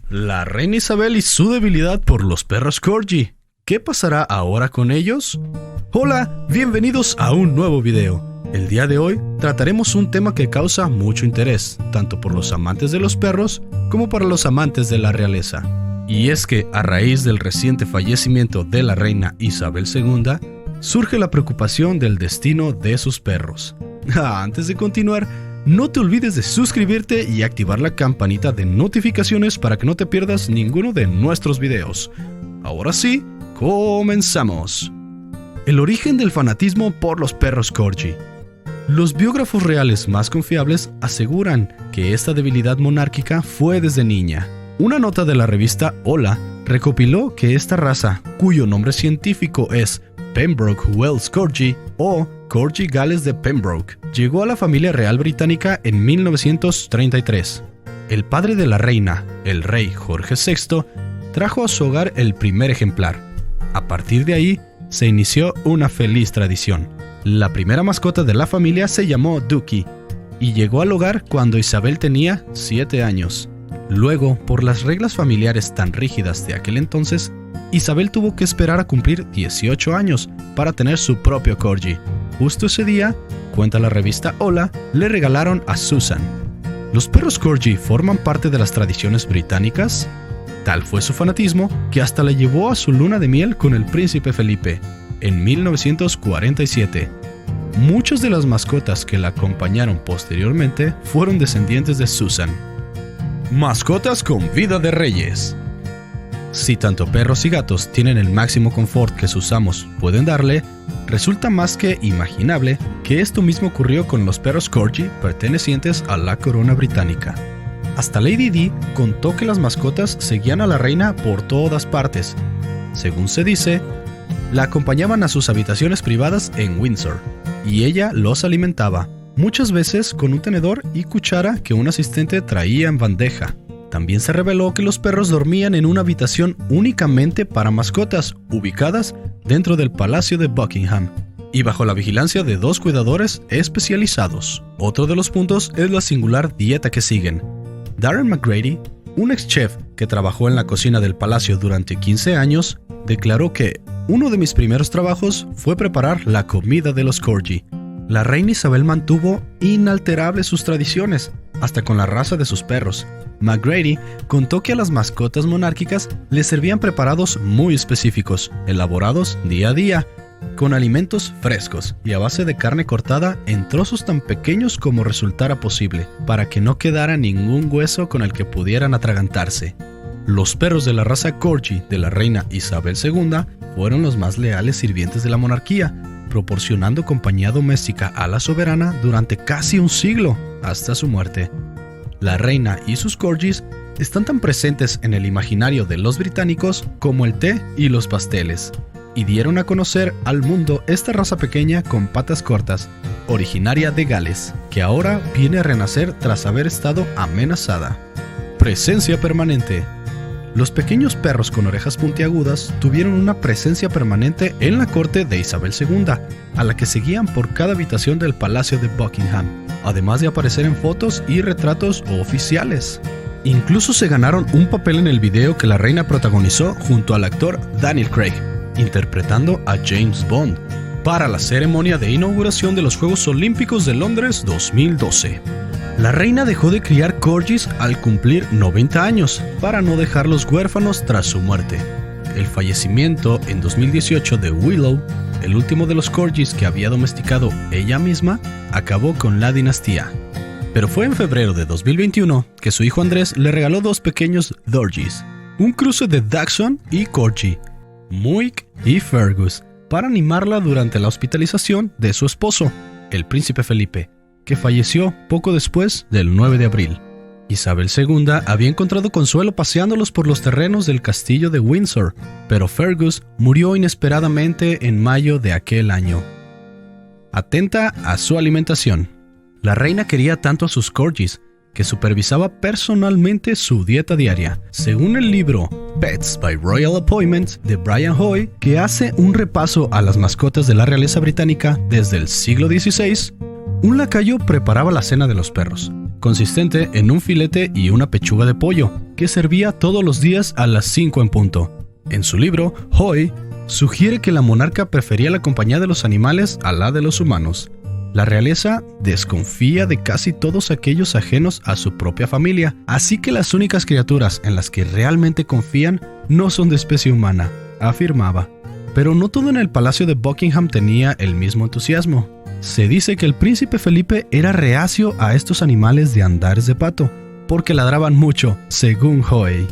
La reina Isabel y su debilidad por los perros Corgi. ¿Qué pasará ahora con ellos? Hola, bienvenidos a un nuevo video. El día de hoy trataremos un tema que causa mucho interés, tanto por los amantes de los perros como para los amantes de la realeza. Y es que a raíz del reciente fallecimiento de la reina Isabel II, surge la preocupación del destino de sus perros. Antes de continuar, no te olvides de suscribirte y activar la campanita de notificaciones para que no te pierdas ninguno de nuestros videos. Ahora sí, comenzamos. El origen del fanatismo por los perros Corgi. Los biógrafos reales más confiables aseguran que esta debilidad monárquica fue desde niña. Una nota de la revista Hola recopiló que esta raza, cuyo nombre científico es Pembroke Wells Corgi o Corgi Gales de Pembroke, llegó a la familia real británica en 1933. El padre de la reina, el rey Jorge VI, trajo a su hogar el primer ejemplar. A partir de ahí, se inició una feliz tradición. La primera mascota de la familia se llamó Ducky y llegó al hogar cuando Isabel tenía 7 años. Luego, por las reglas familiares tan rígidas de aquel entonces, Isabel tuvo que esperar a cumplir 18 años para tener su propio Corgi. Justo ese día, cuenta la revista Hola, le regalaron a Susan. ¿Los perros Corgi forman parte de las tradiciones británicas? Tal fue su fanatismo que hasta la llevó a su luna de miel con el príncipe Felipe, en 1947. Muchas de las mascotas que la acompañaron posteriormente fueron descendientes de Susan. Mascotas con vida de reyes. Si tanto perros y gatos tienen el máximo confort que sus amos pueden darle, resulta más que imaginable que esto mismo ocurrió con los perros Corgi pertenecientes a la corona británica. Hasta Lady Di contó que las mascotas seguían a la reina por todas partes. Según se dice, la acompañaban a sus habitaciones privadas en Windsor, y ella los alimentaba, muchas veces con un tenedor y cuchara que un asistente traía en bandeja. También se reveló que los perros dormían en una habitación únicamente para mascotas, ubicadas dentro del Palacio de Buckingham, y bajo la vigilancia de 2 cuidadores especializados. Otro de los puntos es la singular dieta que siguen. Darren McGrady, un ex chef que trabajó en la cocina del palacio durante 15 años, declaró que uno de mis primeros trabajos fue preparar la comida de los Corgi. La reina Isabel mantuvo inalterables sus tradiciones, hasta con la raza de sus perros. McGrady contó que a las mascotas monárquicas les servían preparados muy específicos, elaborados día a día, con alimentos frescos y a base de carne cortada en trozos tan pequeños como resultara posible, para que no quedara ningún hueso con el que pudieran atragantarse. Los perros de la raza Corgi de la reina Isabel II fueron los más leales sirvientes de la monarquía, proporcionando compañía doméstica a la soberana durante casi un siglo, hasta su muerte. La reina y sus Corgis están tan presentes en el imaginario de los británicos como el té y los pasteles, y dieron a conocer al mundo esta raza pequeña con patas cortas, originaria de Gales, que ahora viene a renacer tras haber estado amenazada. Presencia permanente. Los pequeños perros con orejas puntiagudas tuvieron una presencia permanente en la corte de Isabel II, a la que seguían por cada habitación del Palacio de Buckingham, además de aparecer en fotos y retratos oficiales. Incluso se ganaron un papel en el video que la reina protagonizó junto al actor Daniel Craig, interpretando a James Bond, para la ceremonia de inauguración de los Juegos Olímpicos de Londres 2012. La reina dejó de criar Corgis al cumplir 90 años para no dejarlos huérfanos tras su muerte. El fallecimiento en 2018 de Willow, el último de los Corgis que había domesticado ella misma, acabó con la dinastía. Pero fue en febrero de 2021 que su hijo Andrés le regaló 2 pequeños Dorgis, un cruce de Dachshund y Corgi, Muick y Fergus, para animarla durante la hospitalización de su esposo, el príncipe Felipe, que falleció poco después del 9 de abril. Isabel II había encontrado consuelo paseándolos por los terrenos del castillo de Windsor, pero Fergus murió inesperadamente en mayo de aquel año. Atenta a su alimentación. La reina quería tanto a sus Corgis que supervisaba personalmente su dieta diaria. Según el libro Pets by Royal Appointment de Brian Hoy, que hace un repaso a las mascotas de la realeza británica desde el siglo XVI, un lacayo preparaba la cena de los perros, consistente en un filete y una pechuga de pollo, que servía todos los días a las 5 en punto. En su libro, Hoy sugiere que la monarca prefería la compañía de los animales a la de los humanos. La realeza desconfía de casi todos aquellos ajenos a su propia familia, así que las únicas criaturas en las que realmente confían no son de especie humana, afirmaba. Pero no todo en el palacio de Buckingham tenía el mismo entusiasmo. Se dice que el príncipe Felipe era reacio a estos animales de andares de pato, porque ladraban mucho, según Hoey.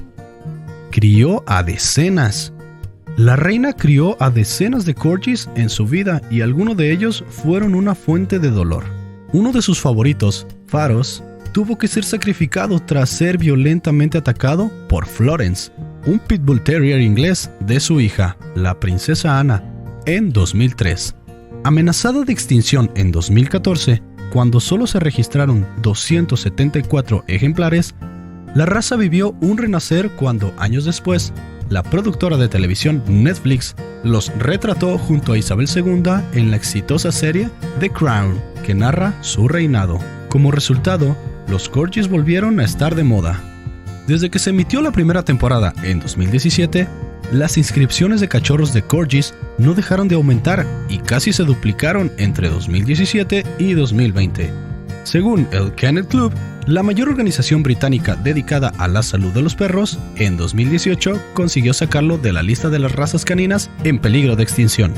Crió a decenas. La reina crió a decenas de corgis en su vida y algunos de ellos fueron una fuente de dolor. Uno de sus favoritos, Pharos, tuvo que ser sacrificado tras ser violentamente atacado por Florence, un pitbull terrier inglés de su hija, la princesa Ana, en 2003. Amenazada de extinción en 2014, cuando solo se registraron 274 ejemplares, la raza vivió un renacer cuando, años después, la productora de televisión Netflix los retrató junto a Isabel II en la exitosa serie The Crown, que narra su reinado. Como resultado, los corgis volvieron a estar de moda. Desde que se emitió la primera temporada en 2017, las inscripciones de cachorros de corgis no dejaron de aumentar y casi se duplicaron entre 2017 y 2020. Según el Kennel Club, la mayor organización británica dedicada a la salud de los perros, en 2018 consiguió sacarlo de la lista de las razas caninas en peligro de extinción.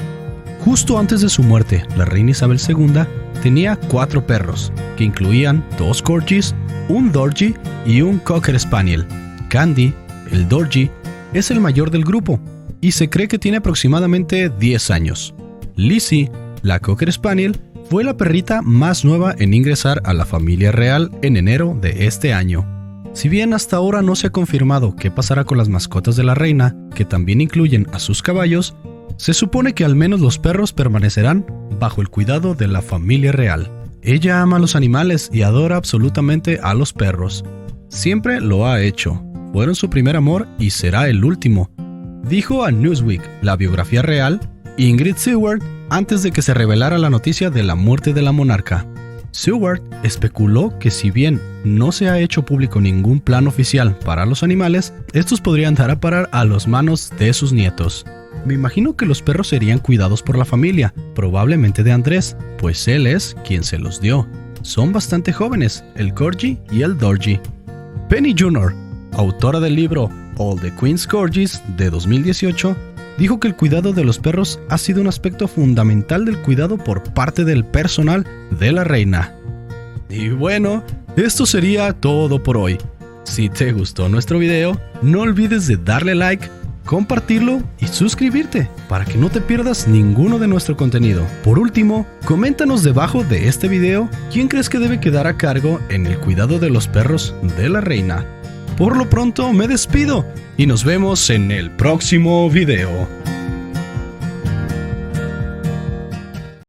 Justo antes de su muerte, la reina Isabel II tenía 4 perros, que incluían 2 corgis, un dorgi y un cocker spaniel. Candy, el dorgi, es el mayor del grupo y se cree que tiene aproximadamente 10 años. Lizzie, la cocker spaniel, fue la perrita más nueva en ingresar a la familia real en enero de este año. Si bien hasta ahora no se ha confirmado qué pasará con las mascotas de la reina, que también incluyen a sus caballos, se supone que al menos los perros permanecerán bajo el cuidado de la familia real. Ella ama a los animales y adora absolutamente a los perros. Siempre lo ha hecho. Fueron su primer amor y será el último, dijo a Newsweek, la biografía real, Ingrid Seward, antes de que se revelara la noticia de la muerte de la monarca. Seward especuló que si bien no se ha hecho público ningún plan oficial para los animales, estos podrían dar a parar a las manos de sus nietos. Me imagino que los perros serían cuidados por la familia, probablemente de Andrés, pues él es quien se los dio. Son bastante jóvenes, el corgi y el dorgi. Penny Junor, autora del libro All the Queen's Corgis de 2018, dijo que el cuidado de los perros ha sido un aspecto fundamental del cuidado por parte del personal de la reina. Y bueno, esto sería todo por hoy. Si te gustó nuestro video, no olvides de darle like, compartirlo y suscribirte para que no te pierdas ninguno de nuestro contenido. Por último, coméntanos debajo de este video quién crees que debe quedar a cargo en el cuidado de los perros de la reina. Por lo pronto me despido y nos vemos en el próximo video.